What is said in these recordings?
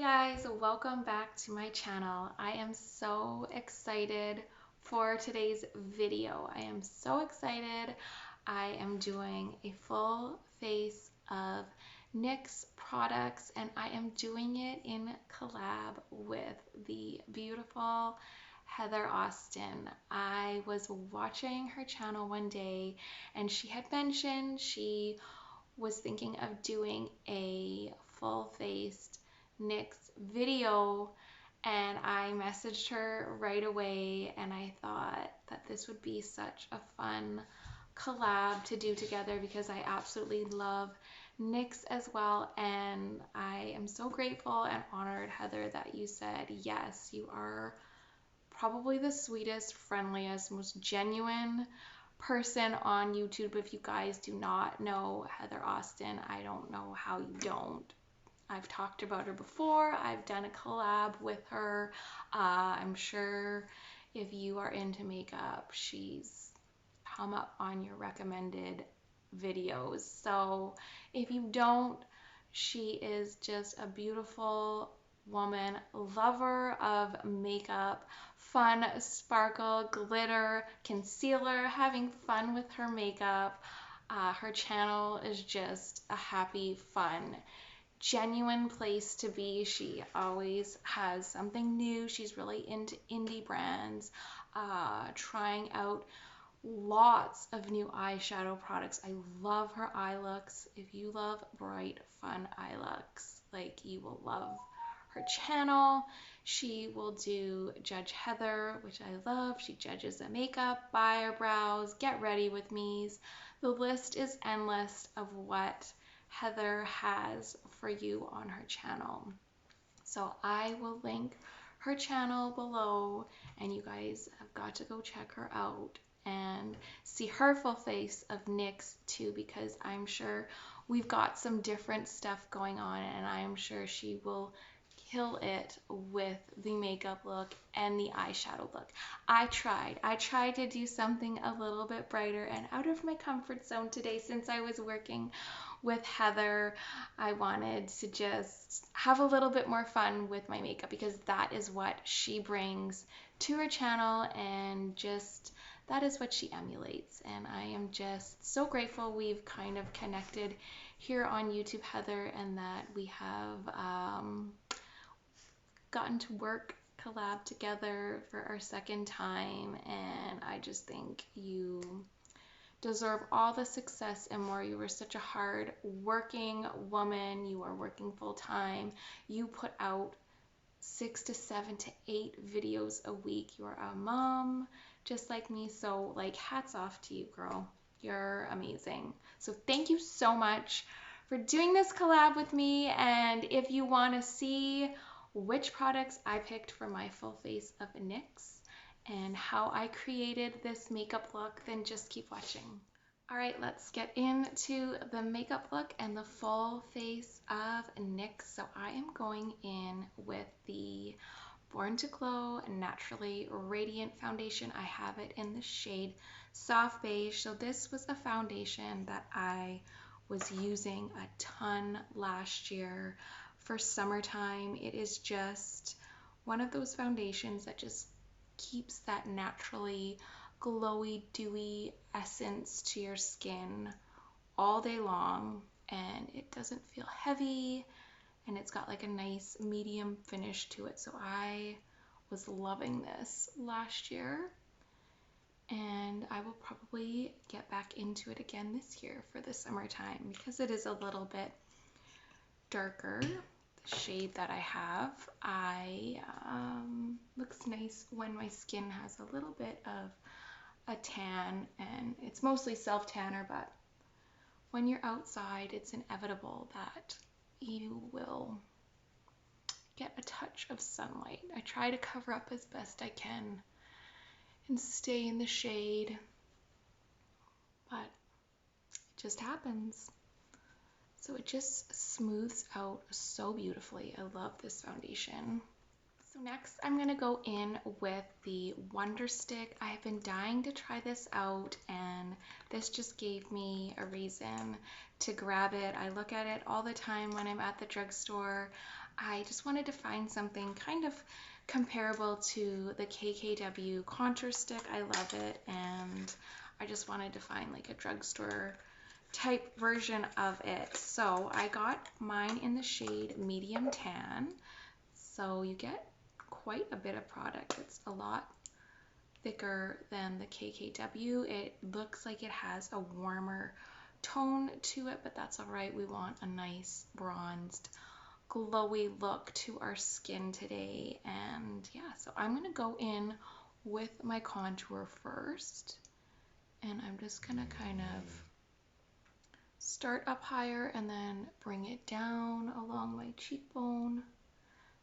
guys, welcome back to my channel. I am so excited for today's video. I am so excited. I am doing a full face of NYX products and I am doing it in collab with the beautiful Heather Austin. I was watching her channel one day and she had mentioned she was thinking of doing a full-faced NYX video, and I messaged her right away and I thought that this would be such a fun collab to do together because I absolutely love NYX as well, and I am so grateful and honored, Heather, that you said yes. You are probably the sweetest, friendliest, most genuine person on YouTube. If you guys do not know Heather Austin, I don't know how you don't. I've talked about her before. I've done a collab with her. I'm sure if you are into makeup, she's come up on your recommended videos. So if you don't, she is just a beautiful woman, lover of makeup, fun, sparkle, glitter, concealer, having fun with her makeup. Her channel is just a happy, fun, genuine place to be. She always has something new. She's really into indie brands, trying out lots of new eyeshadow products. I love her eye looks. If you love bright, fun eye looks, like, you will love her channel. She will do Judge Heather, which I love. She judges the makeup, eyebrows, get ready with me's. The list is endless of what Heather has for you on her channel. So I will link her channel below and you guys have got to go check her out and see her full face of NYX too, because I'm sure we've got some different stuff going on and I'm sure she will kill it with the makeup look and the eyeshadow look. I tried to do something a little bit brighter and out of my comfort zone today. Since I was working with Heather, I wanted to just have a little bit more fun with my makeup because that is what she brings to her channel and just that is what she emulates. And I am just so grateful we've kind of connected here on YouTube, Heather, and that we have gotten to work collab together for our second time, and I just think you deserve all the success and more. You are such a hard working woman. You are working full time. You put out 6 to 7 to 8 videos a week. You are a mom just like me, so like hats off to you, girl. You're amazing. So thank you so much for doing this collab with me, and if you want to see which products I picked for my full face of NYX and how I created this makeup look, then just keep watching. All right, let's get into the makeup look and the full face of NYX. So I am going in with the Born to Glow Naturally Radiant Foundation. I have it in the shade Soft Beige. So this was a foundation that I was using a ton last year for summertime. It is just one of those foundations that just keeps that naturally glowy, dewy essence to your skin all day long, and it doesn't feel heavy, and it's got like a nice medium finish to it. So I was loving this last year, and I will probably get back into it again this year for the summertime because it is a little bit darker. The shade that I have, looks nice when my skin has a little bit of a tan, and it's mostly self tanner, but when you're outside it's inevitable that you will get a touch of sunlight. I try to cover up as best I can and stay in the shade, but it just happens. So it just smooths out so beautifully. I love this foundation. So next I'm going to go in with the Wonder Stick. I have been dying to try this out, and this just gave me a reason to grab it. I look at it all the time when I'm at the drugstore. I just wanted to find something kind of comparable to the KKW contour stick. I love it, and I just wanted to find like a drugstore type version of it. So I got mine in the shade medium tan. So you get quite a bit of product. It's a lot thicker than the KKW. It looks like it has a warmer tone to it, but that's all right. We want a nice bronzed, glowy look to our skin today. And yeah, so I'm gonna go in with my contour first, and I'm just gonna kind of start up higher and then bring it down along my cheekbone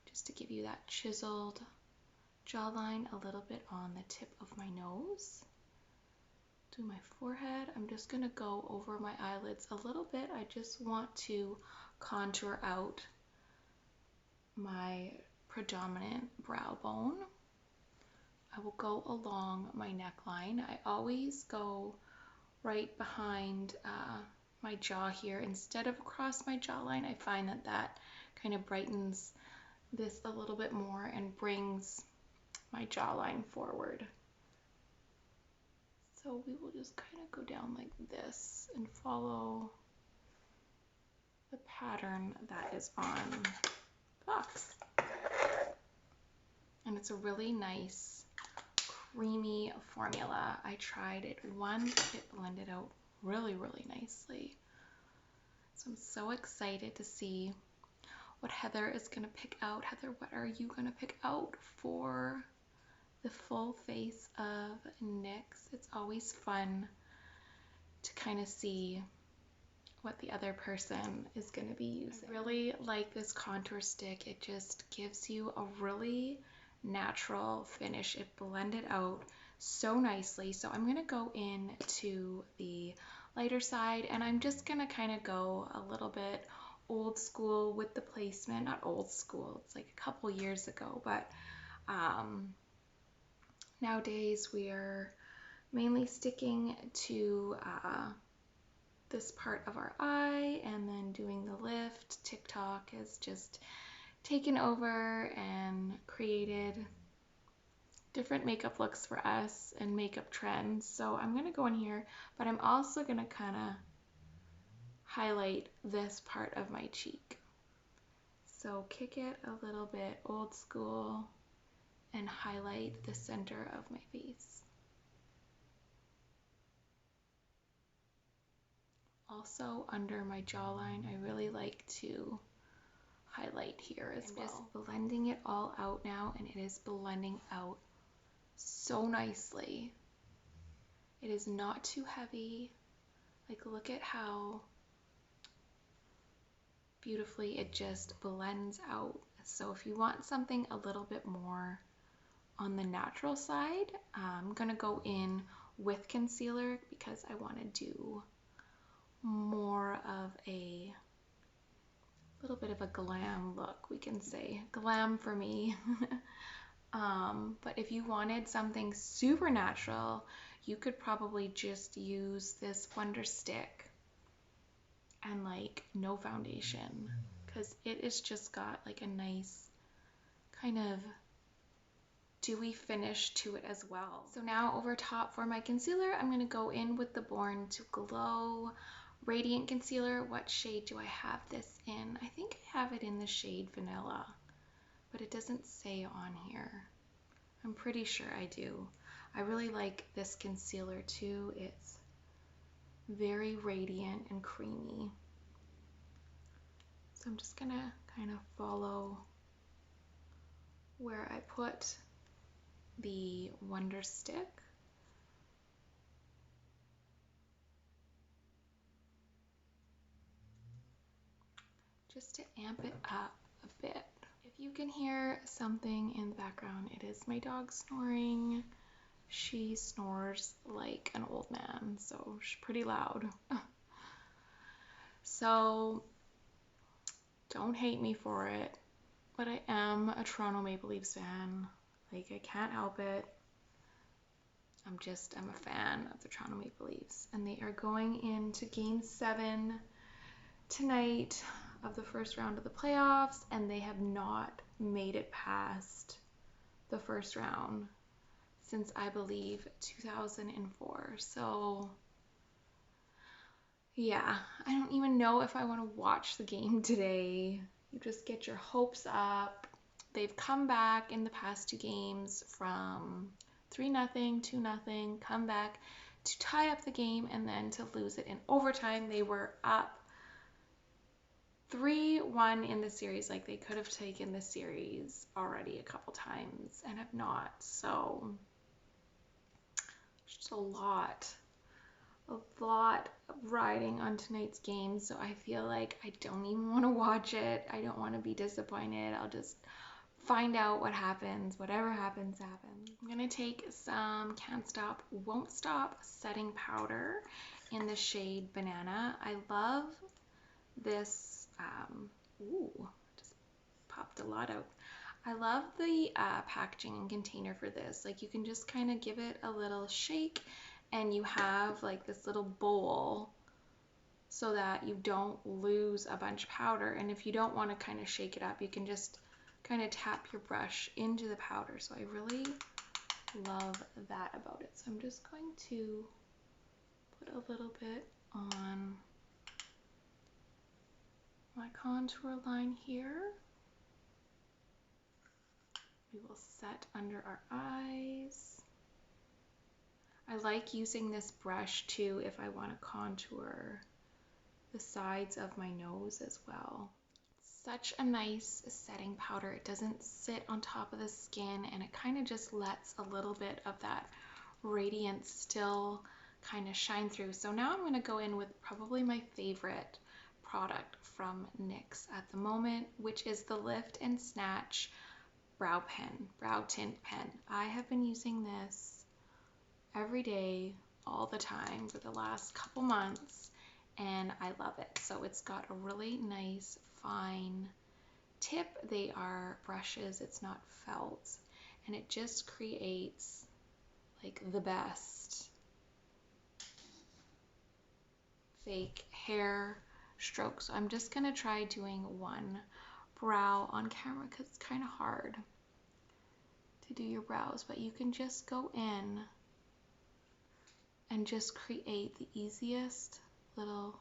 just to give you that chiseled jawline, a little bit on the tip of my nose. Do my forehead. I'm just gonna go over my eyelids a little bit. I just want to contour out my predominant brow bone. I will go along my neckline. I always go right behind my jaw here instead of across my jawline. I find that that kind of brightens this a little bit more and brings my jawline forward. So we will just kind of go down like this and follow the pattern that is on the box. And it's a really nice creamy formula. I tried it once, it blended out really, really nicely. So I'm so excited to see what Heather is going to pick out. Heather, what are you going to pick out for the full face of NYX? It's always fun to kind of see what the other person is going to be using. I really like this contour stick. It just gives you a really natural finish. It blended out so nicely. So I'm going to go into the lighter side, and I'm just going to kind of go a little bit old school with the placement. Not old school, it's like a couple years ago, but nowadays we are mainly sticking to this part of our eye and then doing the lift. TikTok has just taken over and created different makeup looks for us and makeup trends. So I'm going to go in here, but I'm also going to kind of highlight this part of my cheek. So kick it a little bit old school and highlight the center of my face. Also under my jawline, I really like to highlight here as well. I'm just blending it all out now, and it is blending out so nicely. It is not too heavy. Like, look at how beautifully it just blends out. So if you want something a little bit more on the natural side, I'm gonna go in with concealer because I want to do more of a little bit of a glam look, we can say. Glam for me. But if you wanted something super natural, you could probably just use this Wonder stick and like no foundation, because it is just got like a nice kind of dewy finish to it as well. So now over top for my concealer, I'm going to go in with the Born to Glow Radiant Concealer. What shade do I have this in? I think I have it in the shade Vanilla, but it doesn't say on here. I'm pretty sure I do. I really like this concealer too. It's very radiant and creamy. So I'm just gonna kind of follow where I put the Wonder stick. Just to amp it up a bit. If you can hear something in the background, it is my dog snoring. She snores like an old man, so she's pretty loud. So don't hate me for it, but I am a Toronto Maple Leafs fan. Like, I can't help it. I'm a fan of the Toronto Maple Leafs, and they are going into Game 7 tonight of the first round of the playoffs, and they have not made it past the first round since, I believe, 2004. So yeah, I don't even know if I want to watch the game today. You just get your hopes up. They've come back in the past two games from 3-0, 2-0, come back to tie up the game and then to lose it in overtime. They were up 3-1 in the series. Like, they could have taken the series already a couple times and have not. So just a lot riding on tonight's game. So I feel like I don't even want to watch it. I don't want to be disappointed. I'll just find out what happens. Whatever happens, happens. I'm gonna take some Can't Stop, Won't Stop setting powder in the shade Banana. I love this. Ooh, just popped a lot out. I love the packaging and container for this. Like, you can just kind of give it a little shake and you have like this little bowl so that you don't lose a bunch of powder. And if you don't want to kind of shake it up, you can just kind of tap your brush into the powder. So I really love that about it. So I'm just going to put a little bit on my contour line here. We will set under our eyes. I like using this brush too if I want to contour the sides of my nose as well. Such a nice setting powder. It doesn't sit on top of the skin and it kind of just lets a little bit of that radiance still kind of shine through. So now I'm going to go in with probably my favorite product from NYX at the moment, which is the Lift and Snatch brow tint pen. I have been using this every day, all the time for the last couple months, and I love it. So it's got a really nice fine tip. They are brushes, it's not felt, and it just creates like the best fake hair strokes. So I'm just gonna try doing one brow on camera because it's kind of hard to do your brows, but you can just go in and just create the easiest little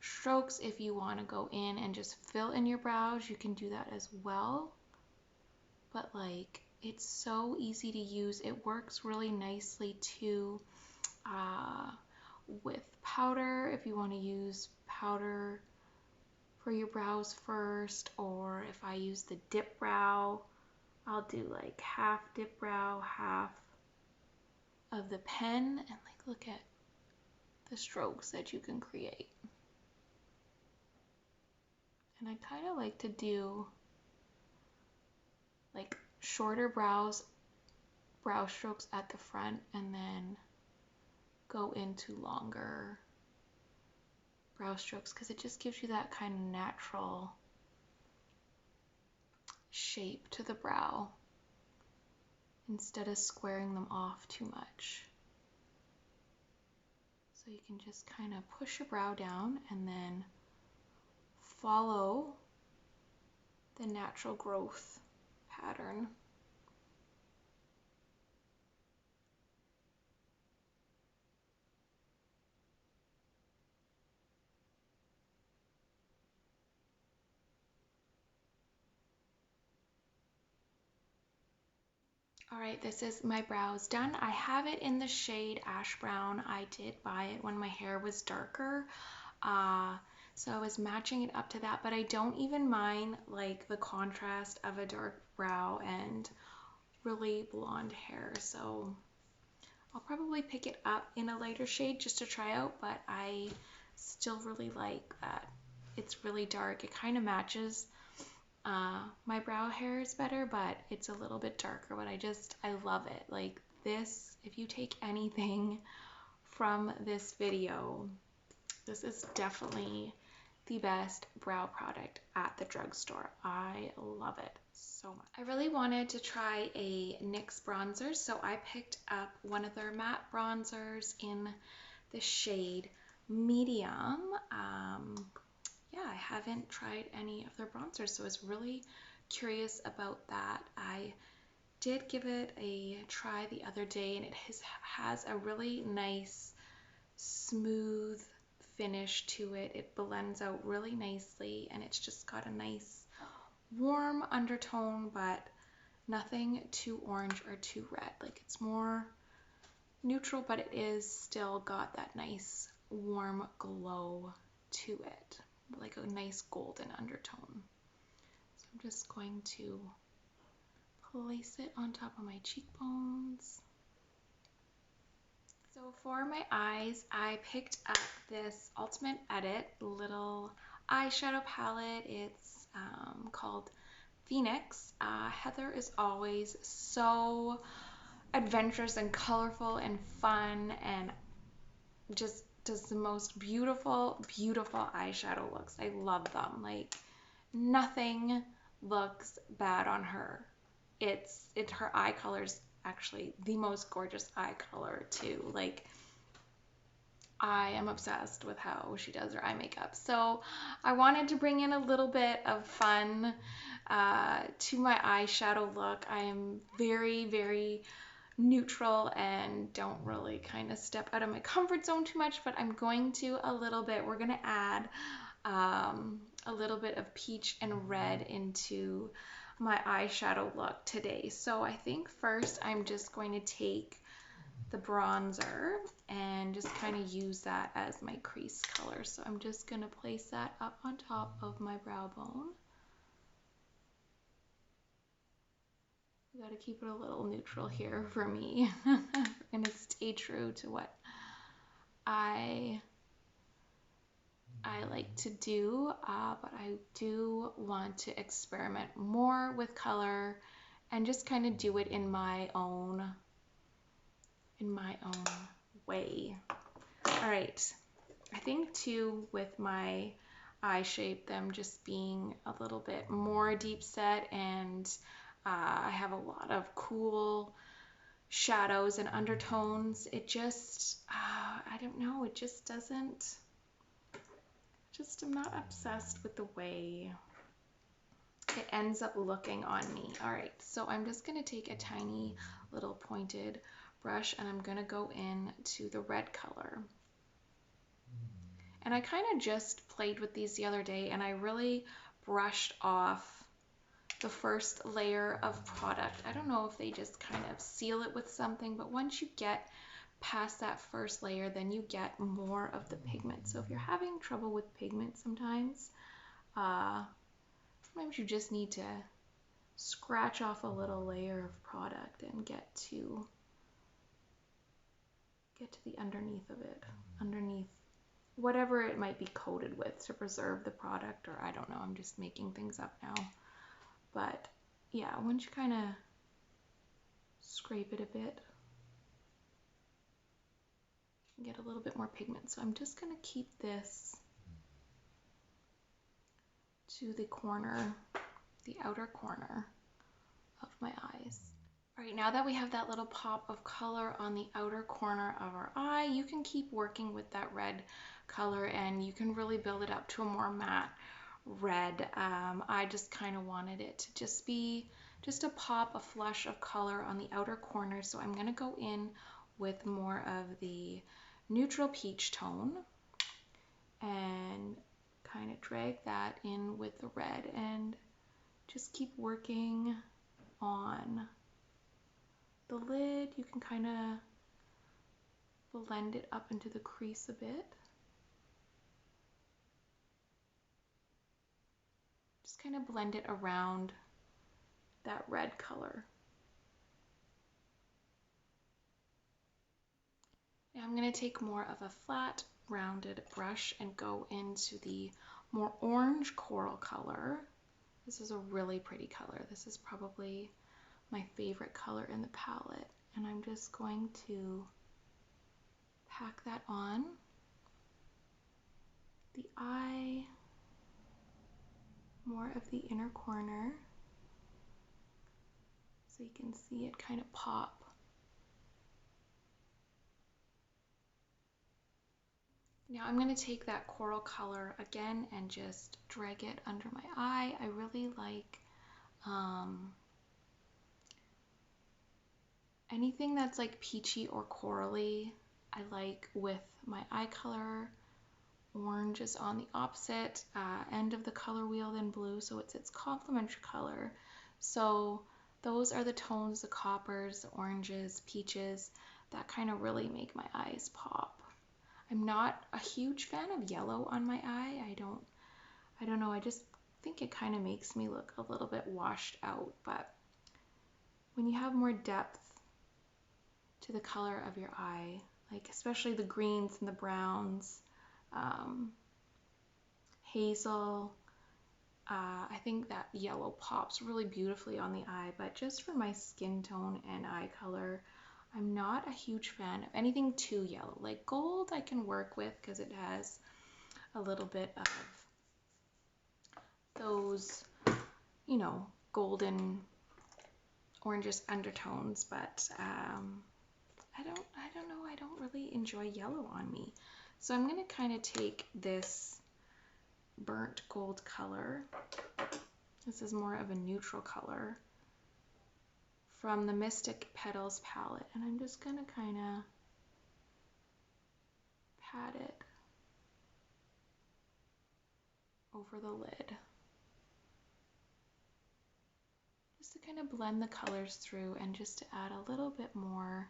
strokes. If you want to go in and just fill in your brows, you can do that as well, but like, it's so easy to use. It works really nicely too with powder, if you want to use powder for your brows first, or if I use the dip brow, I'll do like half dip brow, half of the pen, and like, look at the strokes that you can create. And I kind of like to do like shorter brow strokes at the front and then go into longer brow strokes because it just gives you that kind of natural shape to the brow instead of squaring them off too much. So you can just kind of push your brow down and then follow the natural growth pattern. All right, this is my brows done. I have it in the shade Ash Brown. I did buy it when my hair was darker. So I was matching it up to that, but I don't even mind like the contrast of a dark brow and really blonde hair. So I'll probably pick it up in a lighter shade just to try out, but I still really like that it's really dark. It kind of matches my brow hairs better, but it's a little bit darker, but I love it. Like this, if you take anything from this video, this is definitely the best brow product at the drugstore. I love it so much. I really wanted to try a NYX bronzer, so I picked up one of their matte bronzers in the shade Medium. Yeah, I haven't tried any of their bronzers, so I was really curious about that. I did give it a try the other day, and it has a really nice smooth finish to it. It blends out really nicely, and it's just got a nice warm undertone, but nothing too orange or too red. Like, it's more neutral, but it is still got that nice warm glow to it, like a nice golden undertone. So I'm just going to place it on top of my cheekbones. So for my eyes, I picked up this Ultimate Edit little eyeshadow palette. It's called Pheonix. Heather is always so adventurous and colorful and fun, and just does the most beautiful, beautiful eyeshadow looks. I love them. Like, nothing looks bad on her. It's her eye color's actually the most gorgeous eye color too. Like, I am obsessed with how she does her eye makeup. So I wanted to bring in a little bit of fun to my eyeshadow look. I am very, very neutral and don't really kind of step out of my comfort zone too much, but I'm going to a little bit. We're going to add a little bit of peach and red into my eyeshadow look today. So I think first I'm just going to take the bronzer and just kind of use that as my crease color. So I'm just going to place that up on top of my brow bone. You got to keep it a little neutral here for me. We're going to stay true to what I like to do, but I do want to experiment more with color and just kind of do it in my own way. All right, I think too, with my eye shape, them just being a little bit more deep set, and I have a lot of cool shadows and undertones. It just, I don't know, it just doesn't, I'm not obsessed with the way it ends up looking on me. All right, so I'm just gonna take a tiny little pointed brush, and I'm gonna go in to the red color. And I kind of just played with these the other day, and I really brushed off the first layer of product. I don't know if they just kind of seal it with something, but once you get past that first layer, then you get more of the pigment. So if you're having trouble with pigment sometimes you just need to scratch off a little layer of product and get to the underneath of it, underneath whatever it might be coated with to preserve the product, or I don't know, I'm just making things up now. But yeah, once you kind of scrape it a bit, you can get a little bit more pigment. So I'm just going to keep this to the corner, the outer corner of my eyes. All right, now that we have that little pop of color on the outer corner of our eye, you can keep working with that red color, and you can really build it up to a more matte red. I just kind of wanted it to just be just a pop, a flush of color on the outer corner. So I'm going to go in with more of the neutral peach tone and kind of drag that in with the red, and just keep working on the lid. You can kind of blend it up into the crease a bit. Just kind of blend it around that red color. Now I'm going to take more of a flat, rounded brush and go into the more orange coral color. This is a really pretty color. This is probably my favorite color in the palette, and I'm just going to pack that on the eye, more of the inner corner, so you can see it kind of pop. Now I'm going to take that coral color again and just drag it under my eye. I really like anything that's like peachy or corally. I like with my eye color. Orange is on the opposite end of the color wheel than blue, so it's its complementary color. So those are the tones, the coppers, the oranges, peaches, that kind of really make my eyes pop. I'm not a huge fan of yellow on my eye. I don't know, I just think it kind of makes me look a little bit washed out, but when you have more depth to the color of your eye, like especially the greens and the browns, hazel, I think that yellow pops really beautifully on the eye, but just for my skin tone and eye color, I'm not a huge fan of anything too yellow. Like gold I can work with because it has a little bit of those, you know, golden orangish undertones, but I don't know, I don't really enjoy yellow on me. So I'm going to kind of take this burnt gold color. This is more of a neutral color from the Mystic Petals palette, and I'm just going to kind of pat it over the lid, just to kind of blend the colors through and just to add a little bit more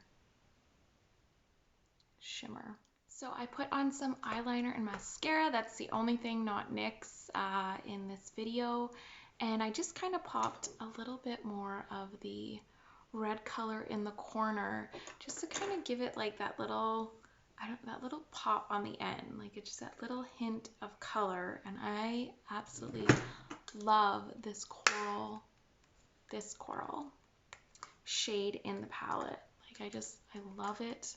shimmer. So I put on some eyeliner and mascara. That's the only thing not NYX in this video. And I just kind of popped a little bit more of the red color in the corner just to kind of give it like that little, that little pop on the end. Like it's just that little hint of color. And I absolutely love this coral shade in the palette. Like I love it.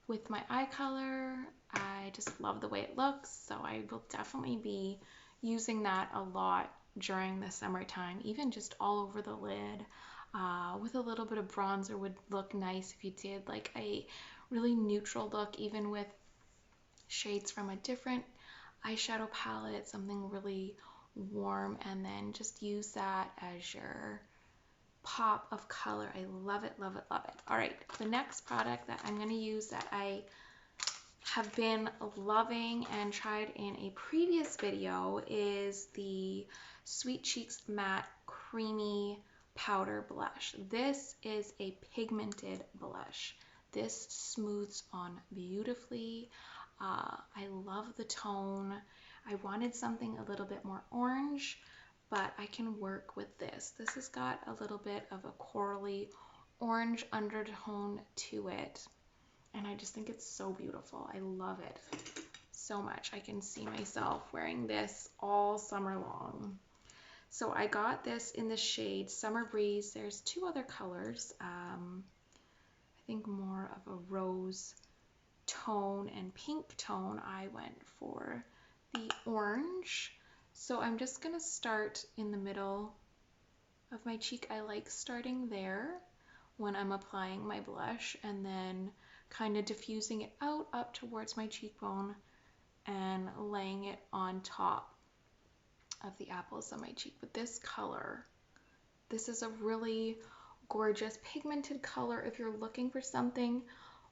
With my eye color, I just love the way it looks, so I will definitely be using that a lot during the summertime, even just all over the lid. With a little bit of bronzer would look nice if you did like a really neutral look, even with shades from a different eyeshadow palette, something really warm, and then just use that as your pop of color. I love it, love it, love it. All right, the next product that I'm going to use that I have been loving and tried in a previous video is the Sweet Cheeks Matte Creamy Powder Blush. This is a pigmented blush. This smooths on beautifully. I love the tone. I wanted something a little bit more orange, but I can work with this. This has got a little bit of a corally orange undertone to it, and I just think it's so beautiful. I love it so much. I can see myself wearing this all summer long. So I got this in the shade Summer Breeze. There's two other colors. I think more of a rose tone and pink tone. I went for the orange. So I'm just going to start in the middle of my cheek. I like starting there when I'm applying my blush, and then kind of diffusing it out up towards my cheekbone and laying it on top of the apples on my cheek. But this color, this is a really gorgeous pigmented color. If you're looking for something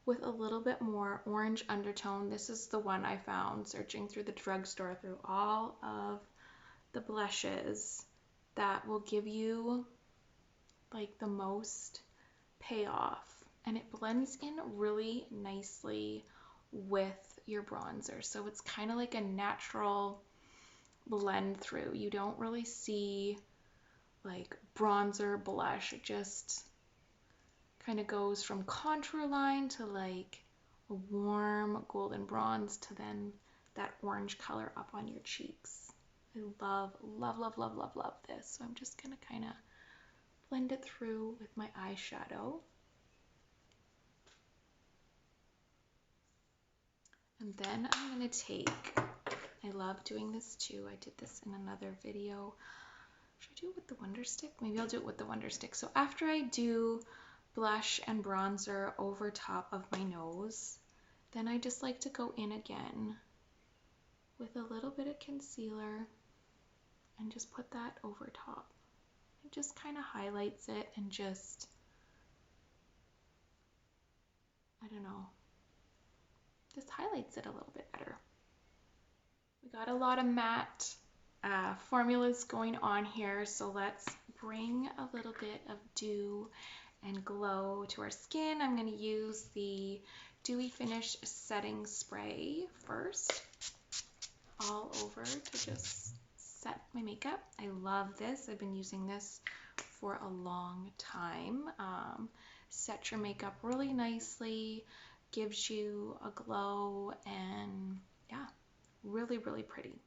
with a little bit more orange undertone, this is the one I found searching through the drugstore through all of the blushes that will give you like the most payoff, and it blends in really nicely with your bronzer, so it's kind of like a natural blend through. You don't really see like bronzer blush. It just kind of goes from contour line to like a warm golden bronze to then that orange color up on your cheeks. I love, love, love, love, love, love this. So I'm just going to kind of blend it through with my eyeshadow. And then I'm going to take, I love doing this too. I did this in another video. Should I do it with the Wonder Stick? Maybe I'll do it with the Wonder Stick. So after I do blush and bronzer over top of my nose, then I just like to go in again with a little bit of concealer and just put that over top. It just kind of highlights it and just, I don't know, just highlights it a little bit better. We got a lot of matte formulas going on here, so let's bring a little bit of dew and glow to our skin. I'm going to use the Dewy Finish Setting Spray first, all over to just set my makeup. I love this. I've been using this for a long time. Sets your makeup really nicely, gives you a glow, and yeah, really, really pretty.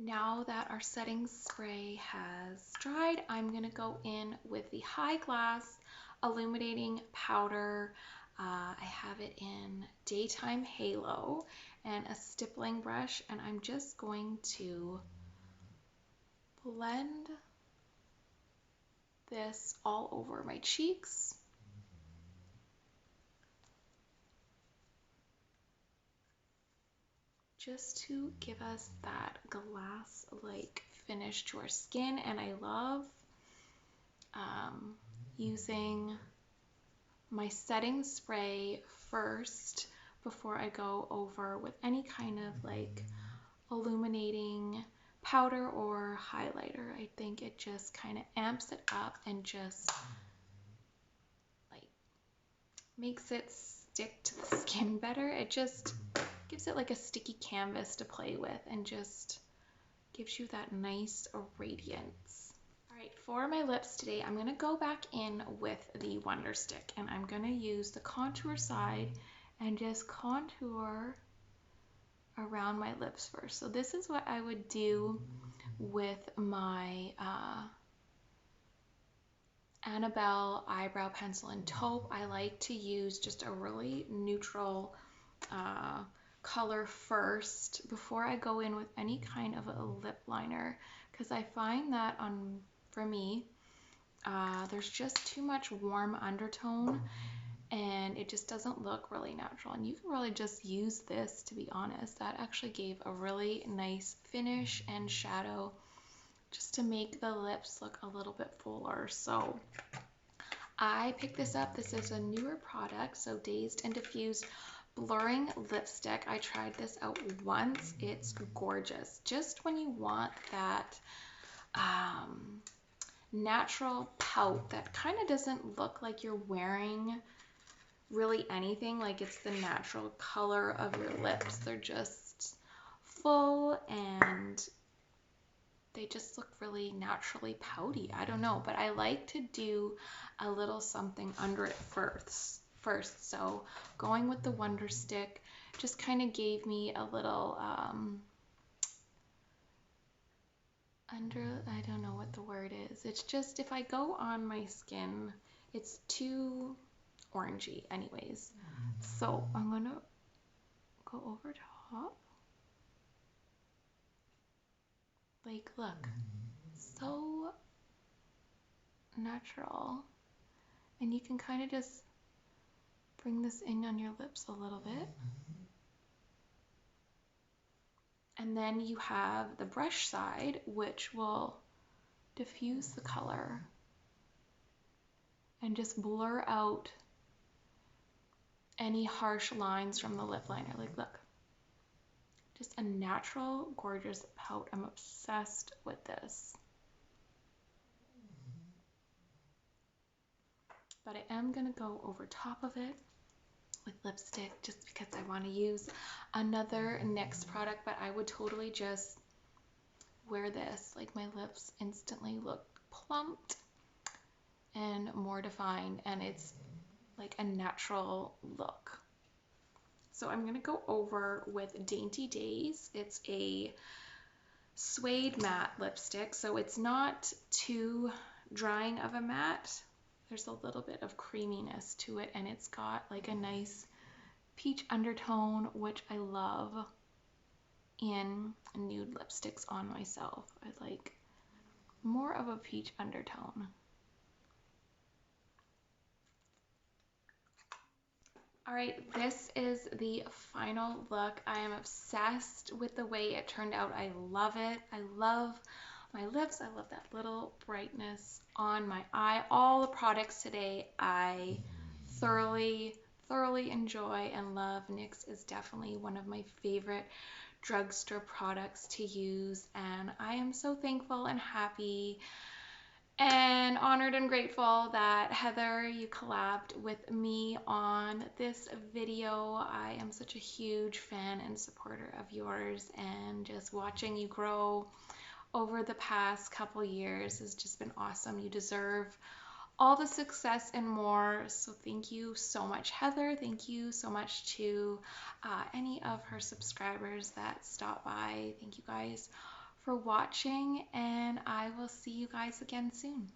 Now that our setting spray has dried, I'm going to go in with the High Glass Illuminating Powder. I have it in Daytime Halo and a stippling brush, and I'm just going to blend this all over my cheeks. Just to give us that glass-like finish to our skin. And I love using my setting spray first before I go over with any kind of like illuminating powder or highlighter. I think it just kind of amps it up and just like makes it stick to the skin better. It just gives it like a sticky canvas to play with and just gives you that nice radiance. All right, for my lips today, I'm going to go back in with the Wonder Stick, and I'm going to use the contour side and just contour around my lips first. So this is what I would do with my Annabelle eyebrow pencil and taupe. I like to use just a really neutral color first before I go in with any kind of a lip liner, because I find that for me there's just too much warm undertone and it just doesn't look really natural. And you can really just use this, to be honest. That actually gave a really nice finish and shadow just to make the lips look a little bit fuller. So I picked this up. This is a newer product, so Dazed and Diffused Blurring Lipstick. I tried this out once. It's gorgeous. Just when you want that natural pout that kind of doesn't look like you're wearing really anything, like it's the natural color of your lips. They're just full and they just look really naturally pouty. I don't know, but I like to do a little something under it first. So going with the Wonder Stick just kind of gave me a little I don't know what the word is. It's just, if I go on my skin, it's too orangey anyways. So I'm gonna go over top. Like, look, so natural. And you can kind of just bring this in on your lips a little bit. And then you have the brush side, which will diffuse the color and just blur out any harsh lines from the lip liner. Like, look, just a natural, gorgeous pout. I'm obsessed with this. But I am gonna go over top of it with lipstick just because I want to use another NYX product, but I would totally just wear this. Like, my lips instantly look plumped and more defined, and it's like a natural look. So I'm gonna go over with Dainty Daze. It's a suede matte lipstick, so it's not too drying of a matte. There's a little bit of creaminess to it, and it's got like a nice peach undertone, which I love in nude lipsticks on myself. I like more of a peach undertone. All right, this is the final look. I am obsessed with the way it turned out. I love it. I love my lips. I love that little brightness on my eye. All the products today I thoroughly enjoy and love. NYX is definitely one of my favorite drugstore products to use, and I am so thankful and happy and honored and grateful that Heather, you collabed with me on this video. I am such a huge fan and supporter of yours, and just watching you grow over the past couple years has just been awesome. You deserve all the success and more. So thank you so much, Heather. Thank you so much to any of her subscribers that stopped by. Thank you guys for watching, and I will see you guys again soon.